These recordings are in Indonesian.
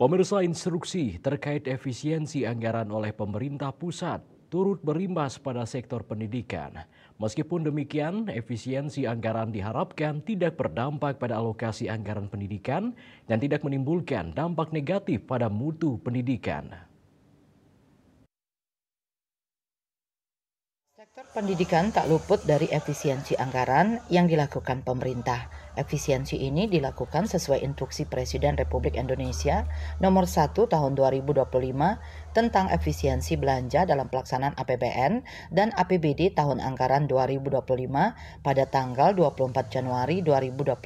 Pemirsa, instruksi terkait efisiensi anggaran oleh pemerintah pusat turut berimbas pada sektor pendidikan. Meskipun demikian, efisiensi anggaran diharapkan tidak berdampak pada alokasi anggaran pendidikan dan tidak menimbulkan dampak negatif pada mutu pendidikan. Sektor pendidikan tak luput dari efisiensi anggaran yang dilakukan pemerintah. Efisiensi ini dilakukan sesuai instruksi Presiden Republik Indonesia nomor 1 tahun 2025 tentang efisiensi belanja dalam pelaksanaan APBN dan APBD tahun anggaran 2025 pada tanggal 24 Januari 2025.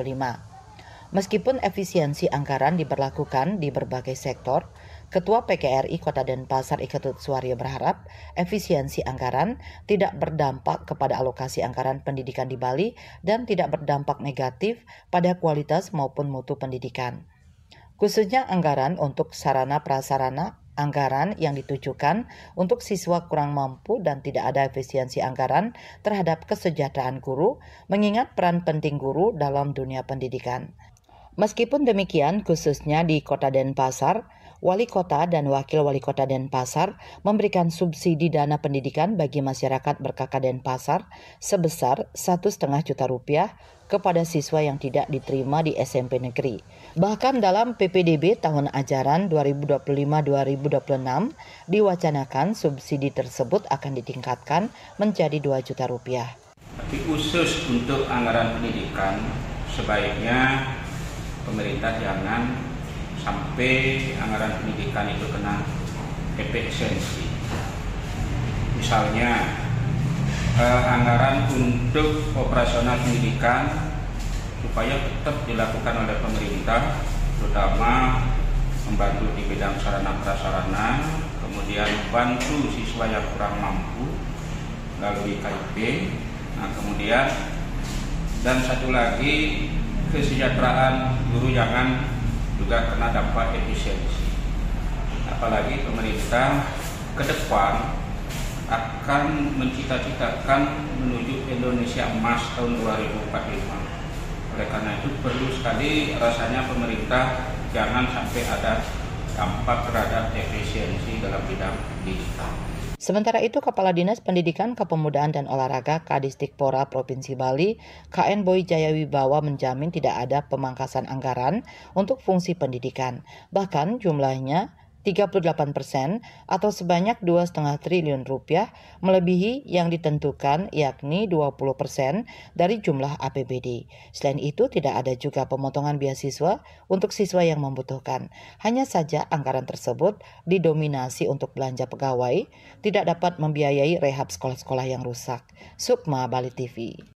Meskipun efisiensi anggaran diberlakukan di berbagai sektor, Ketua PKRI Kota Denpasar Iketut Suwaryo berharap efisiensi anggaran tidak berdampak kepada alokasi anggaran pendidikan di Bali dan tidak berdampak negatif pada kualitas maupun mutu pendidikan. Khususnya anggaran untuk sarana prasarana anggaran yang ditujukan untuk siswa kurang mampu dan tidak ada efisiensi anggaran terhadap kesejahteraan guru, mengingat peran penting guru dalam dunia pendidikan. Meskipun demikian, khususnya di Kota Denpasar, Wali Kota dan Wakil Wali Kota Denpasar memberikan subsidi dana pendidikan bagi masyarakat berKK Denpasar sebesar Rp1,5 juta kepada siswa yang tidak diterima di SMP negeri. Bahkan dalam PPDB tahun ajaran 2025-2026 diwacanakan subsidi tersebut akan ditingkatkan menjadi Rp2 juta. Tapi khusus untuk anggaran pendidikan, sebaiknya pemerintah jangan sampai anggaran pendidikan itu kena efisiensi. Misalnya anggaran untuk operasional pendidikan supaya tetap dilakukan oleh pemerintah, terutama membantu di bidang sarana prasarana, kemudian bantu siswa yang kurang mampu melalui KIP. Nah, kemudian dan satu lagi, kesejahteraan guru jangan juga kena dampak efisiensi. Apalagi pemerintah ke depan akan mencita-citakan menuju Indonesia Emas tahun 2045. Oleh karena itu perlu sekali rasanya pemerintah jangan sampai ada dampak terhadap efisiensi dalam bidang digital. Sementara itu, Kepala Dinas Pendidikan, Kepemudaan dan Olahraga Kadistikpora Provinsi Bali, KN Boy Jayawibawa menjamin tidak ada pemangkasan anggaran untuk fungsi pendidikan. Bahkan jumlahnya 38% atau sebanyak Rp2,5 triliun melebihi yang ditentukan, yakni 20% dari jumlah APBD. Selain itu, tidak ada juga pemotongan beasiswa untuk siswa yang membutuhkan. Hanya saja anggaran tersebut didominasi untuk belanja pegawai, tidak dapat membiayai rehab sekolah-sekolah yang rusak. Sukma, Bali TV.